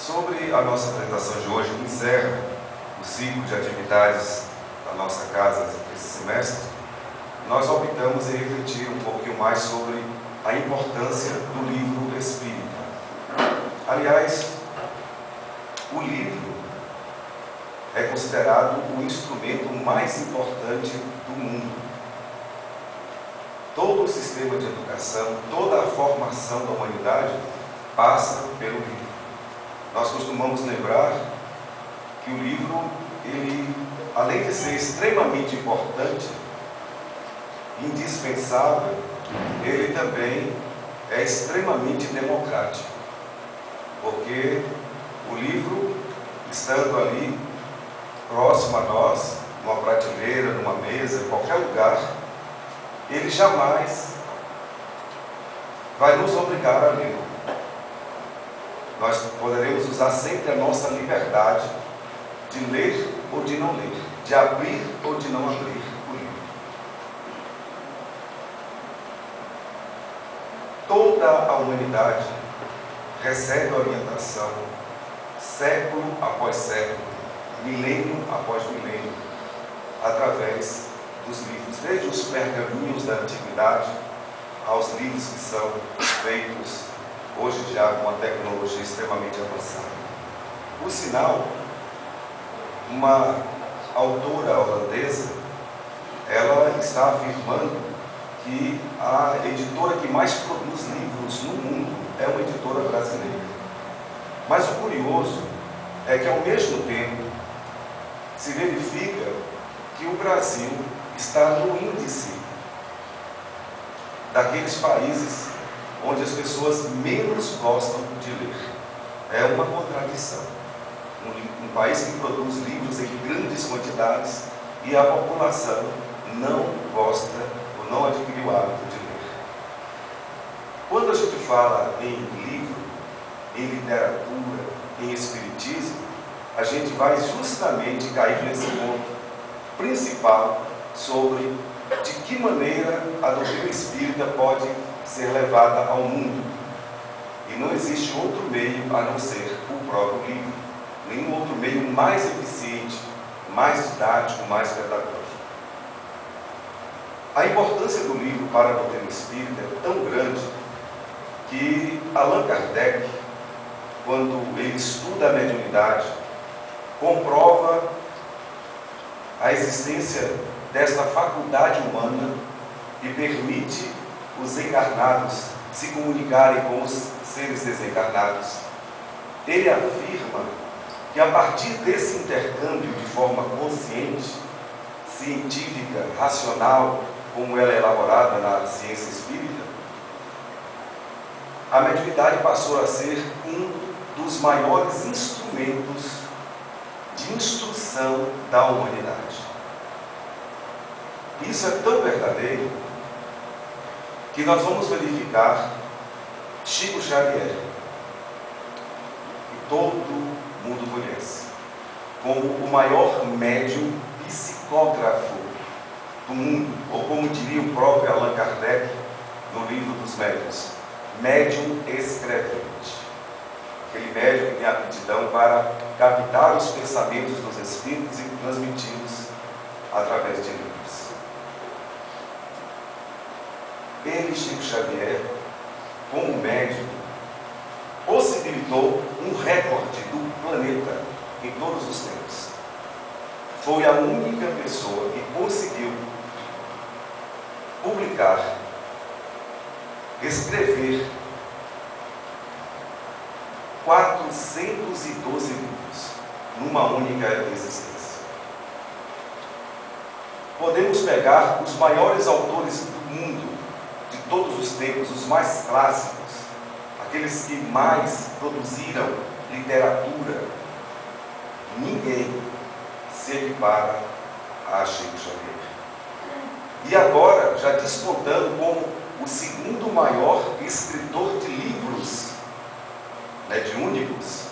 Sobre a nossa apresentação de hoje, que encerra o ciclo de atividades da nossa casa esse semestre, nós optamos em refletir um pouquinho mais sobre a importância do livro espírita. Aliás, o livro é considerado o instrumento mais importante do mundo. Todo o sistema de educação, toda a formação da humanidade passa pelo livro. Nós costumamos lembrar que o livro, ele, além de ser extremamente importante, indispensável, ele também é extremamente democrático, porque o livro, estando ali próximo a nós, numa prateleira, numa mesa, em qualquer lugar, ele jamais vai nos obrigar a ler. Nós poderemos usar sempre a nossa liberdade de ler ou de não ler, de abrir ou de não abrir o livro. Toda a humanidade recebe orientação, século após século, milênio após milênio, através dos livros, desde os pergaminhos da antiguidade aos livros que são feitos hoje já com uma tecnologia extremamente avançada. Por sinal, uma autora holandesa, ela está afirmando que a editora que mais produz livros no mundo é uma editora brasileira. Mas o curioso é que, ao mesmo tempo, se verifica que o Brasil está no índice daqueles países onde as pessoas menos gostam de ler. É uma contradição. Um país que produz livros em grandes quantidades e a população não gosta ou não adquiriu o hábito de ler. Quando a gente fala em livro, em literatura, em espiritismo, a gente vai justamente cair nesse ponto principal sobre de que maneira a doutrina espírita pode ser levada ao mundo. E não existe outro meio a não ser o próprio livro. Nenhum outro meio mais eficiente, mais didático, mais pedagógico. A importância do livro para a doutrina espírita é tão grande que Allan Kardec, quando ele estuda a mediunidade, comprova a existência desta faculdade humana que permite os encarnados se comunicarem com os seres desencarnados. Ele afirma que a partir desse intercâmbio de forma consciente, científica, racional, como ela é elaborada na ciência espírita, a mediunidade passou a ser um dos maiores instrumentos de instrução da humanidade. Isso é tão verdadeiro que nós vamos verificar Chico Xavier, que todo mundo conhece, como o maior médium psicógrafo do mundo, ou como diria o próprio Allan Kardec no livro dos médiuns, médium escrevente. Aquele médium que tem a aptidão para captar os pensamentos dos espíritos e transmiti-los através de livros. Ele, Chico Xavier, como médium, possibilitou um recorde do planeta em todos os tempos. Foi a única pessoa que conseguiu publicar, escrever 412 livros numa única existência. Podemos pegar os maiores autores do mundo, de todos os tempos, os mais clássicos, aqueles que mais produziram literatura. Ninguém se equipara a Chico Xavier. E agora, já despontando como o segundo maior escritor de livros mediúnicos,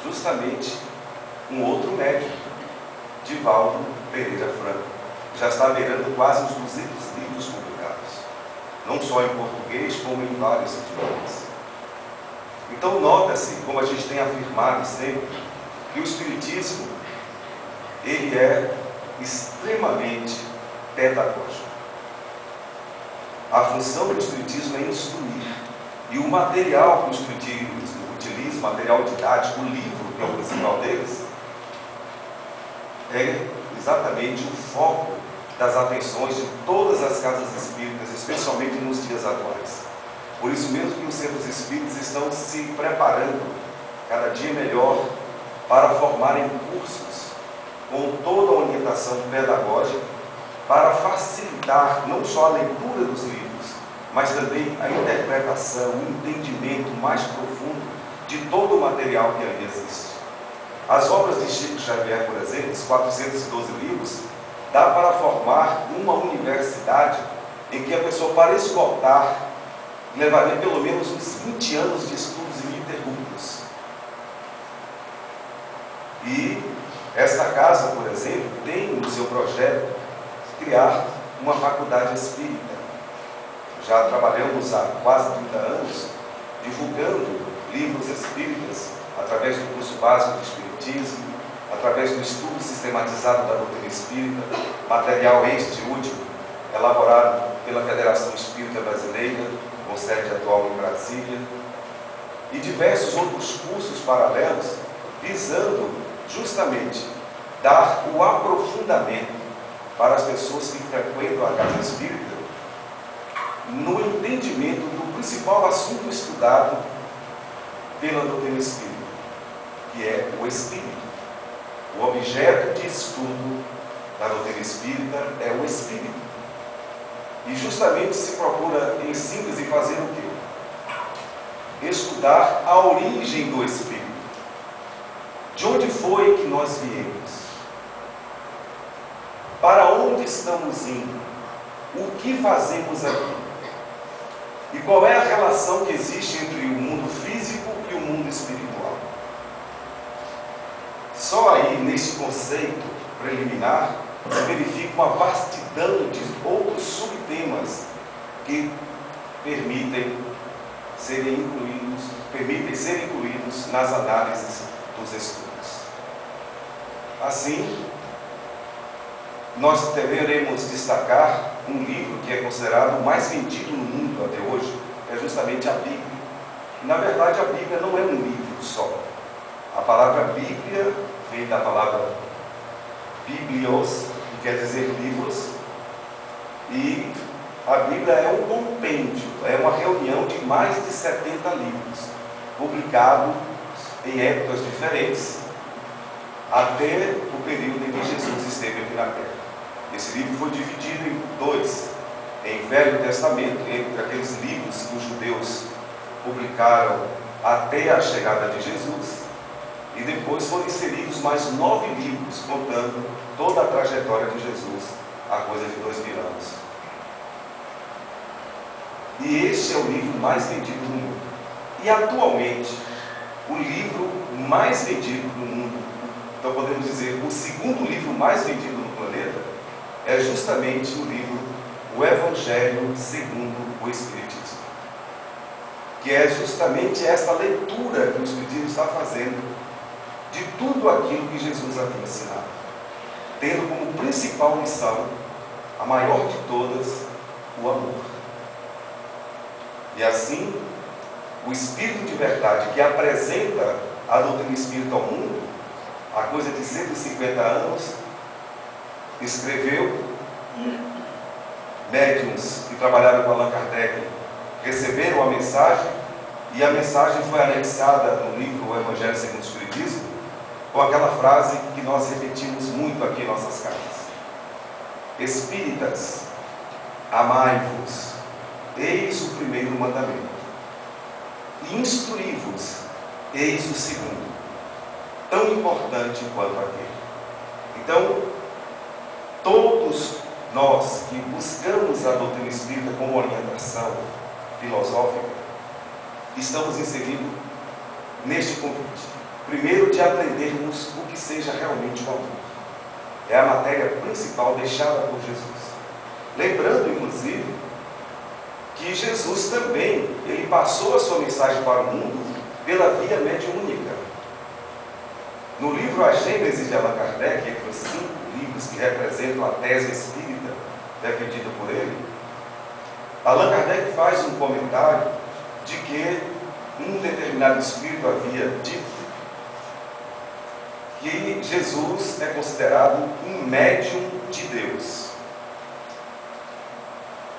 justamente um outro médium, Divaldo Pereira Franco. Já está beirando quase uns 200 livros publicados, não só em português, como em vários idiomas. Então nota-se, como a gente tem afirmado sempre, que o Espiritismo, ele é extremamente pedagógico. A função do Espiritismo é instruir. E o material que o Espiritismo utiliza, o material didático, o livro, que é o principal deles, é exatamente o foco das atenções de todas as casas espíritas, especialmente nos dias atuais. Por isso mesmo que os centros espíritas estão se preparando cada dia melhor para formarem cursos com toda a orientação pedagógica para facilitar não só a leitura dos livros, mas também a interpretação, o entendimento mais profundo de todo o material que ali existe. As obras de Chico Xavier, por exemplo, os 412 livros, dá para formar uma universidade em que a pessoa, para esgotar, levaria pelo menos uns 20 anos de estudos ininterruptos. E esta casa, por exemplo, tem no seu projeto criar uma faculdade espírita. Já trabalhamos há quase 30 anos divulgando livros espíritas através do curso básico de Espiritismo, através do estudo sistematizado da doutrina espírita, material este último, elaborado pela Federação Espírita Brasileira, com sede atual em Brasília, e diversos outros cursos paralelos, visando justamente dar o aprofundamento para as pessoas que frequentam a casa espírita no entendimento do principal assunto estudado pela doutrina espírita, que é o espírito. O objeto de estudo da doutrina espírita é o espírito. E justamente se procura, em síntese, fazer o quê? Estudar a origem do espírito. De onde foi que nós viemos? Para onde estamos indo? O que fazemos aqui? E qual é a relação que existe entre o mundo físico e o mundo espiritual? Só aí, nesse conceito preliminar, se verifica uma vastidão de outros subtemas que permitem ser incluídos nas análises dos estudos. Assim, nós deveremos destacar um livro que é considerado o mais vendido no mundo até hoje, é justamente a Bíblia. Na verdade, a Bíblia não é um livro só. A palavra Bíblia vem da palavra Biblios, que quer dizer livros, e a Bíblia é um compêndio, é uma reunião de mais de 70 livros, publicados em épocas diferentes, até o período em que Jesus esteve aqui na Terra. Esse livro foi dividido em dois, em Velho Testamento, entre aqueles livros que os judeus publicaram até a chegada de Jesus, e depois foram inseridos mais 9 livros, contando toda a trajetória de Jesus, há coisa de 2000 anos. E este é o livro mais vendido no mundo. E atualmente, o livro mais vendido no mundo, então podemos dizer, o segundo livro mais vendido no planeta, é justamente o livro O Evangelho segundo o Espiritismo. Que é justamente essa leitura que o Espiritismo está fazendo de tudo aquilo que Jesus havia ensinado, tendo como principal missão, a maior de todas, o amor. E assim, o Espírito de verdade que apresenta a doutrina espírita ao mundo, há coisa de 150 anos, escreveu, médiuns que trabalharam com Allan Kardec receberam a mensagem, e a mensagem foi anexada no livro O Evangelho segundo o Espiritismo, com aquela frase que nós repetimos muito aqui em nossas casas: Espíritas, amai-vos, eis o primeiro mandamento, e instruí-vos, eis o segundo, tão importante quanto aquele. Então, todos nós que buscamos a doutrina espírita como orientação filosófica, estamos inseridos neste convite. Primeiro, de aprendermos o que seja realmente o amor. É a matéria principal deixada por Jesus. Lembrando, inclusive, que Jesus também, ele passou a sua mensagem para o mundo pela via mediúnica. No livro A Gênese de Allan Kardec, entre os 5 livros que representam a tese espírita defendida por ele, Allan Kardec faz um comentário de que um determinado espírito havia dito que Jesus é considerado um médium de Deus.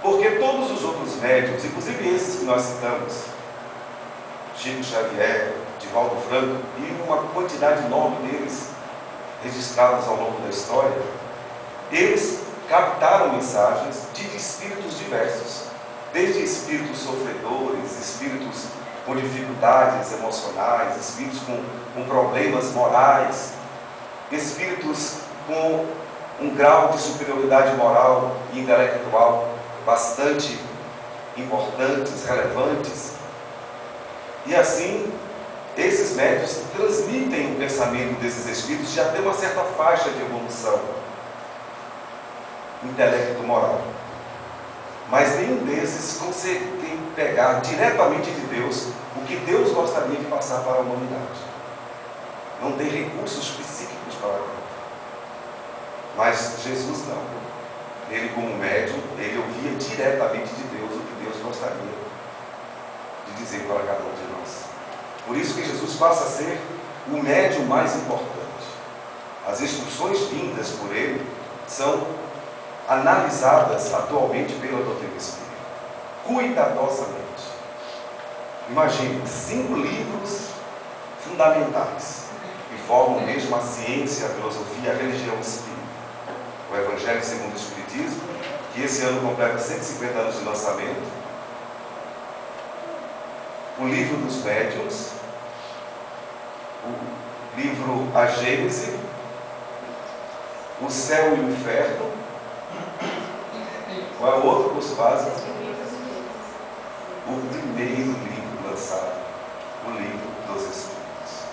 Porque todos os outros médiuns, inclusive esses que nós citamos, Chico Xavier, Divaldo Franco e uma quantidade enorme deles registrados ao longo da história, eles captaram mensagens de espíritos diversos, desde espíritos sofredores, espíritos com dificuldades emocionais, espíritos com problemas morais, espíritos com um grau de superioridade moral e intelectual bastante importantes, relevantes. E assim, esses médiuns transmitem o pensamento desses espíritos já tem uma certa faixa de evolução intelecto-moral. Mas nenhum desses consegue pegar diretamente de Deus o que Deus gostaria de passar para a humanidade. Não tem recursos psíquicos para aquilo. Mas Jesus não. Ele, como médium, ele ouvia diretamente de Deus o que Deus gostaria de dizer para cada um de nós. Por isso que Jesus passa a ser o médium mais importante. As instruções vindas por ele são analisadas atualmente pela doutrina espírita, cuidadosamente. Imagine, 5 livros fundamentais que formam mesmo a ciência, a filosofia, a religião espírita. O Evangelho segundo o Espiritismo, que esse ano completa 150 anos de lançamento. O livro dos médiuns, o livro A Gênese, o Céu e o Inferno. Qual é o outro curso básico? O primeiro livro lançado, o livro dos Espíritos.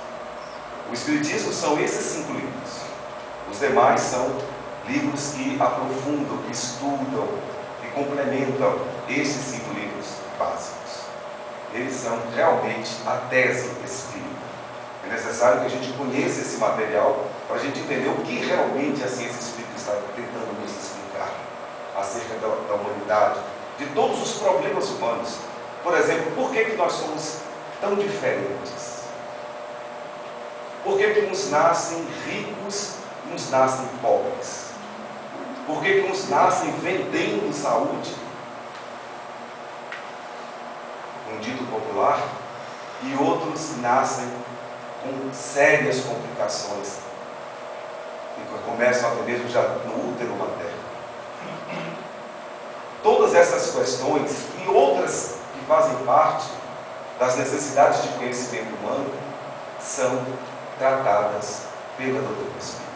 O Espiritismo são esses 5 livros. Os demais são livros que aprofundam, que estudam, que complementam esses 5 livros básicos. Eles são realmente a tese espírita. É necessário que a gente conheça esse material para a gente entender o que realmente a ciência espírita está tentando nos explicar acerca da humanidade, de todos os problemas humanos. Por exemplo, por que nós somos tão diferentes? Por que uns nascem ricos e uns nascem pobres? Por que uns nascem vendendo saúde, um dito popular, e outros nascem com sérias complicações e começam até mesmo já no útero materno? Todas essas questões e outras que fazem parte das necessidades de conhecimento humano são tratadas pela doutrina espírita.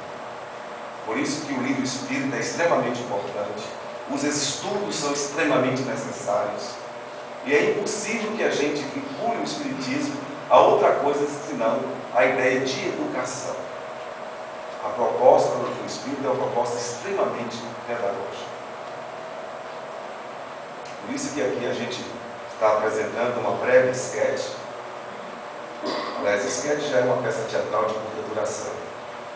Por isso que o livro espírita é extremamente importante, os estudos são extremamente necessários, e é impossível que a gente vincule o espiritismo a outra coisa senão a ideia de educação. A proposta do doutrina espírita é uma proposta extremamente pedagógica. Por isso que aqui a gente está apresentando uma breve esquete. Aliás, a esquete já é uma peça teatral de curta duração,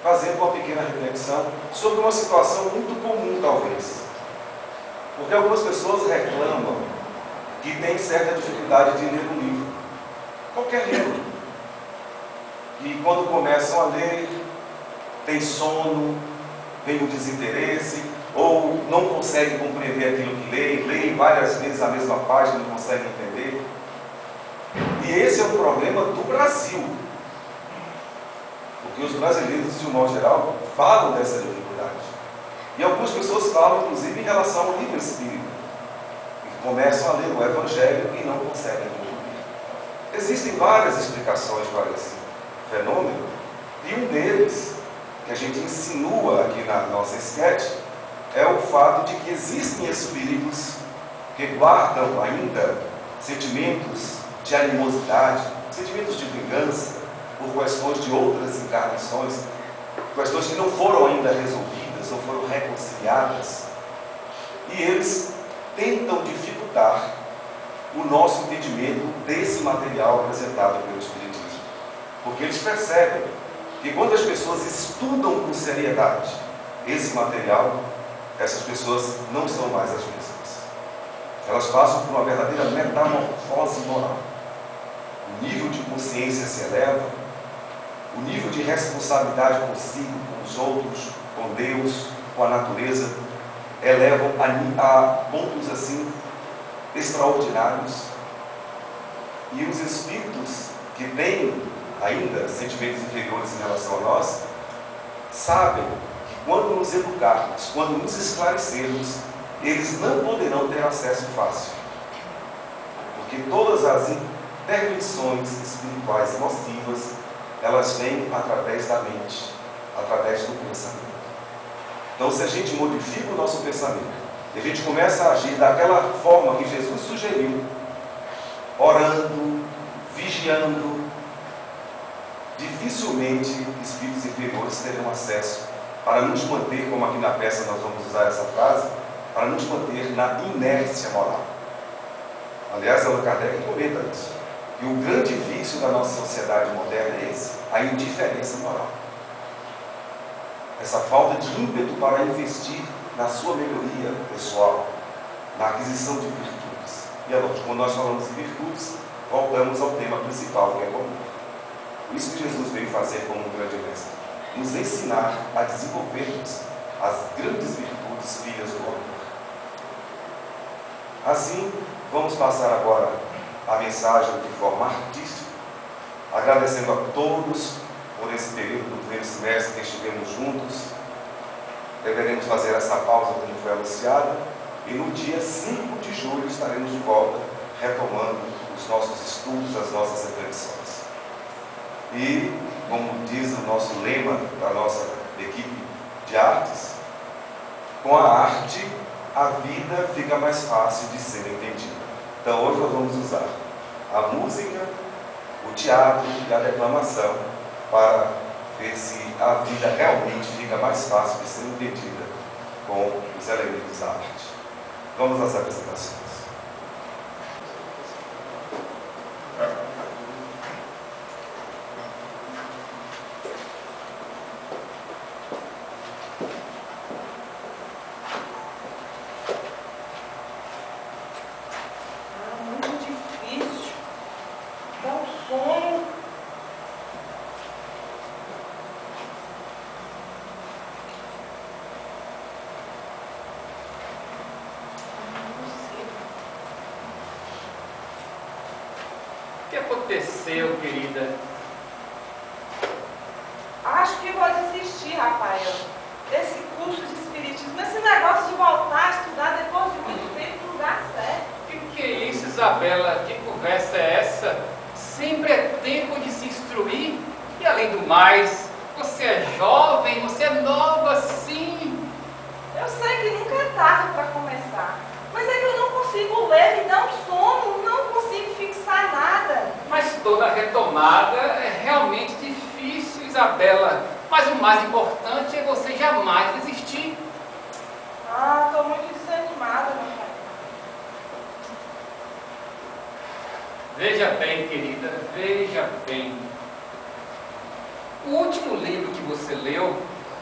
fazendo uma pequena reflexão sobre uma situação muito comum, talvez. Porque algumas pessoas reclamam que têm certa dificuldade de ler um livro, qualquer livro. E quando começam a ler, tem sono, vem o desinteresse, ou não conseguem compreender aquilo que leem várias vezes a mesma página e não conseguem entender. E esse é o problema do Brasil. Porque os brasileiros, de um modo geral, falam dessa dificuldade. E algumas pessoas falam, inclusive, em relação ao livro espírita. E começam a ler o Evangelho e não conseguem entender. Existem várias explicações para esse fenômeno. E um deles, que a gente insinua aqui na nossa esquete, é o fato de que existem espíritos que guardam ainda sentimentos de animosidade, sentimentos de vingança, por questões de outras encarnações, questões que não foram ainda resolvidas, não foram reconciliadas, e eles tentam dificultar o nosso entendimento desse material apresentado pelo Espiritismo. Porque eles percebem que quando as pessoas estudam com seriedade esse material, essas pessoas não são mais as mesmas. Elas passam por uma verdadeira metamorfose moral. O nível de consciência se eleva, o nível de responsabilidade consigo, com os outros, com Deus, com a natureza, elevam a pontos assim extraordinários. E os espíritos que têm ainda sentimentos inferiores em relação a nós, sabem que quando nos educarmos, quando nos esclarecermos, eles não poderão ter acesso fácil. Porque todas as intervenções espirituais nocivas, elas vêm através da mente, através do pensamento. Então, se a gente modifica o nosso pensamento, e a gente começa a agir daquela forma que Jesus sugeriu, orando, vigiando, dificilmente espíritos inferiores terão acesso para nos manter, como aqui na peça nós vamos usar essa frase, para nos manter na inércia moral. Aliás, Allan Kardec comenta isso, que o grande vício da nossa sociedade moderna é esse, a indiferença moral. Essa falta de ímpeto para investir na sua melhoria pessoal, na aquisição de virtudes. E é lógico, quando nós falamos de virtudes, voltamos ao tema principal, que é comum. Isso que Jesus veio fazer como um grande mestre, nos ensinar a desenvolvermos as grandes virtudes filhas do amor. Assim, vamos passar agora a mensagem de forma artística, agradecendo a todos por esse período do primeiro semestre que estivemos juntos. Deveremos fazer essa pausa como foi anunciada, e no dia 5 de julho estaremos de volta, retomando os nossos estudos, as nossas reflexões. E, como diz o nosso lema da nossa equipe de artes, com a arte, a vida fica mais fácil de ser entendida. Então, hoje nós vamos usar a música, o teatro e a declamação para ver se a vida realmente fica mais fácil de ser entendida com os elementos da arte. Vamos às apresentações. O que aconteceu, querida? Acho que vou desistir, Rafael, desse curso de espiritismo. Esse negócio de voltar a estudar depois de muito tempo não dá certo. Que é isso, Isabela? Que conversa é essa? Sempre é tempo de se instruir. E além do mais, você é jovem, você é nova, sim. Eu sei que nunca é tarde para começar, mas é que eu não consigo ler, me dá um sono, não consigo fixar nada. Mas toda retomada é realmente difícil, Isabela. Mas o mais importante é você jamais desistir. Ah, estou muito desanimada, meu pai. Veja bem, querida, veja bem. O último livro que você leu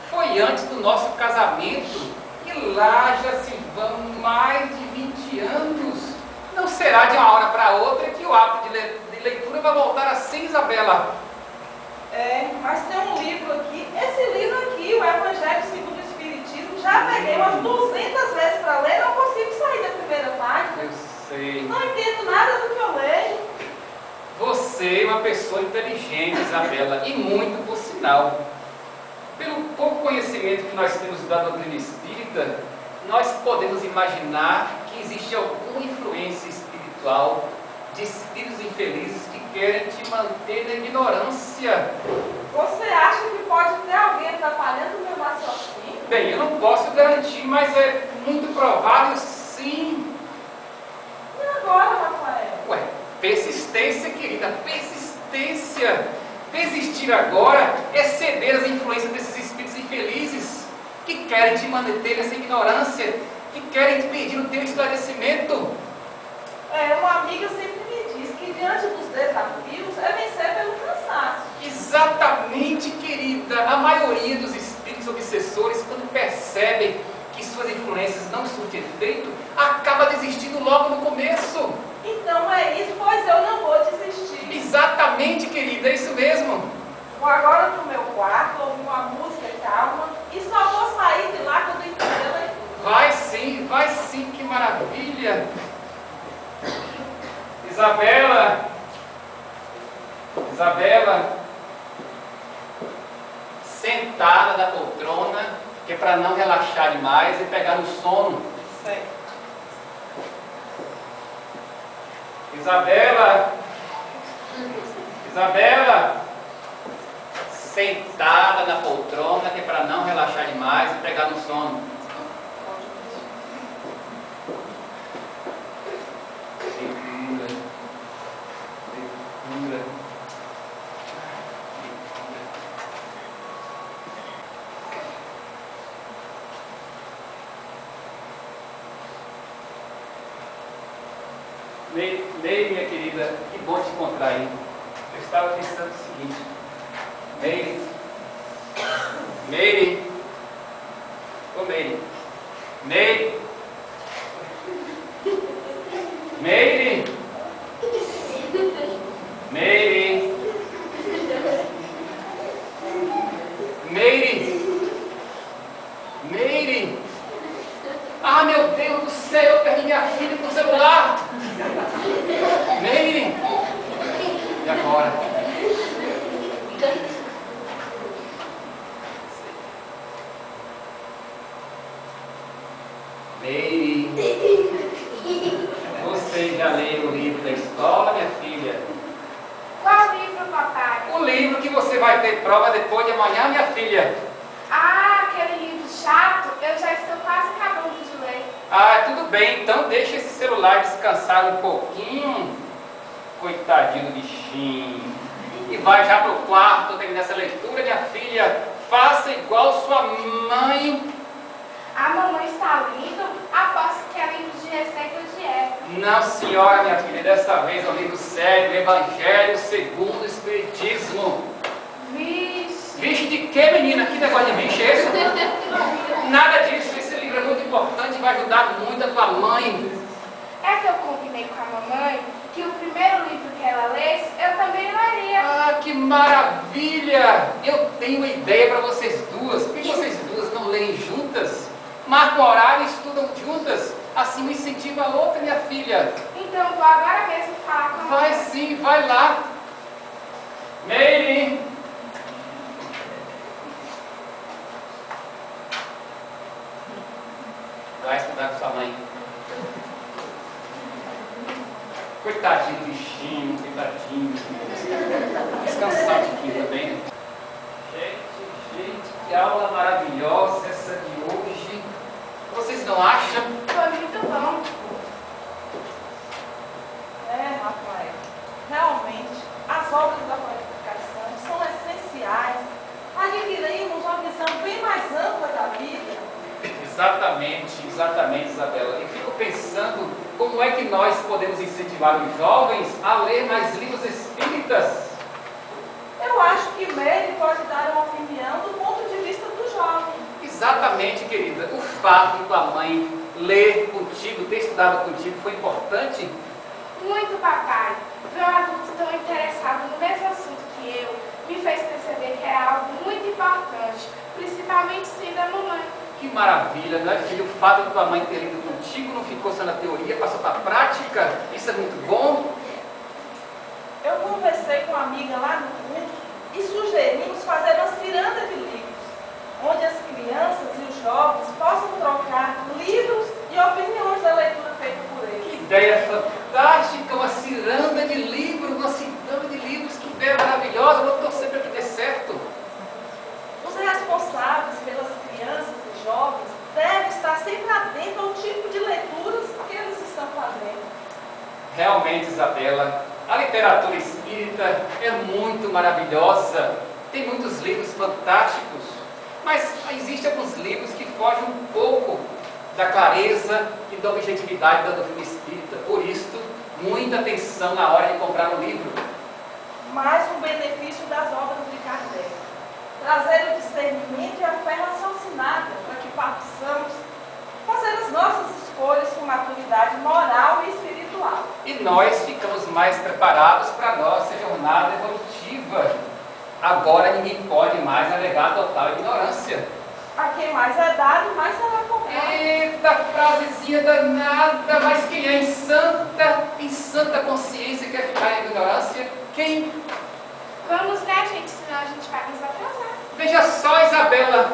foi antes do nosso casamento, e lá já se vão mais de 20 anos. Não será de uma hora para outra que o hábito de leitura vai voltar a ser, Isabela. É, mas tem um livro aqui, esse livro aqui, o Evangelho segundo o Espiritismo, já peguei umas 200 vezes para ler, não consigo sair da primeira página. Eu sei. Não entendo nada do que eu leio. Você é uma pessoa inteligente, Isabela, e muito por sinal. Pelo pouco conhecimento que nós temos da doutrina espírita, nós podemos imaginar que existe alguma influência espiritual de espíritos infelizes que querem te manter na ignorância. Você acha que pode ter alguém atrapalhando o meu raciocínio? Bem, eu não posso garantir, mas é muito provável, sim. E agora, Rafael? Ué, persistência, querida, persistência. Desistir agora é ceder às influências desses espíritos infelizes que querem te manter nessa ignorância, que querem impedir o teu esclarecimento. Uma amiga sempre me diz que diante dos desafios é vencer pelo cansaço. Exatamente, querida. A maioria dos espíritos obsessores, quando percebem que suas influências não surtem efeito, acaba desistindo logo no começo. Então é isso, pois eu não vou desistir. Exatamente, querida, é isso mesmo. Vou agora pro meu quarto, ouvir uma música calma e só vou sair de lá quando entender a leitura. Vai sim, que maravilha. Isabela, sentada na poltrona, que é para não relaxar demais e pegar no sono. Certo. Isabela, sentada na poltrona, que é para não relaxar demais e pegar no sono. Leitura. Meire, minha querida, que bom te encontrar aí. Eu estava pensando o seguinte. Meire. Ô Meire. Meire. Ah, meu Deus do céu, eu perdi minha filha com o celular. Meire. E agora? Meire. Você já leu o livro da escola, minha filha? Qual livro, papai? O livro que você vai ter prova depois de amanhã, minha filha. Ah, aquele livro chato, eu já estou quase acabando de ler. Ah, tudo bem, então deixa esse celular descansar um pouquinho. Coitadinho do bichinho. E vai já pro quarto terminar essa leitura, minha filha. Faça igual sua mãe. A mamãe está lendo, aposto que é livro de receitas de época. Não, senhora, minha filha, desta vez é um livro sério, Evangelho segundo o Espiritismo. Vixe. Vixe de quê, menina? Que negócio de vixe é esse? Nada disso, esse livro é muito importante e vai ajudar muito a tua mãe. É que eu combinei com a mamãe que o primeiro livro que ela lesse, eu também leria. Ah, que maravilha! Eu tenho uma ideia para vocês duas. Por que vocês duas não leem juntas? Marcam horário e estudam juntas. Assim uma incentiva a outra, minha filha. Então eu vou agora mesmo falar com a Vai mamãe. sim, vai lá. Meire. Vai estudar com sua mãe. Coitadinho do bichinho, coitadinho. Descansar um pouquinho também, né? Gente, que aula maravilhosa essa de hoje. Vocês não acham? Foi muito bom. Rafael, realmente, as obras da qualificação são essenciais. Adquirimos uma visão bem mais ampla da vida. Exatamente, Isabela. E fico pensando como é que nós podemos incentivar os jovens a ler mais livros espíritas. Eu acho que Meire pode dar uma opinião do ponto de vista do jovem. Exatamente, querida. O fato de tua mãe ler contigo, ter estudado contigo, foi importante? Muito, papai. Ver um adulto tão interessado no mesmo assunto que eu me fez perceber que era algo muito importante, principalmente sendo a mamãe. Que maravilha, não é, filho? O fato de tua mãe ter lido contigo não ficou só na teoria, passou para a prática. Isso é muito bom. Eu conversei com uma amiga lá no curso e sugerimos fazer uma ciranda de livros, onde as crianças e os jovens possam trocar livros e opiniões da leitura feita por eles. Que ideia fantástica, uma ciranda de livros, que ideia maravilhosa. Vou torcer para que dê certo. Os responsáveis pelas crianças e jovens devem estar sempre atentos ao tipo de leituras que eles estão fazendo. Realmente, Isabela, a literatura espírita é muito maravilhosa. Tem muitos livros fantásticos, mas existem alguns livros que fogem um pouco da clareza e da objetividade da doutrina espírita. Por isso, muita atenção na hora de comprar um livro. Mais um benefício das obras de Kardec. Trazer o discernimento e a fé raciocinada para que possamos fazer as nossas escolhas com maturidade moral e espiritual. E nós ficamos mais preparados para a nossa jornada evolutiva. Agora ninguém pode mais alegar total ignorância. A quem mais é dado, mais será cobrado. Eita, frasezinha danada, mas quem é em santa consciência quer ficar em ignorância? Quem? Vamos, né, gente? Senão a gente vai nos atrasar. Veja só, Isabela,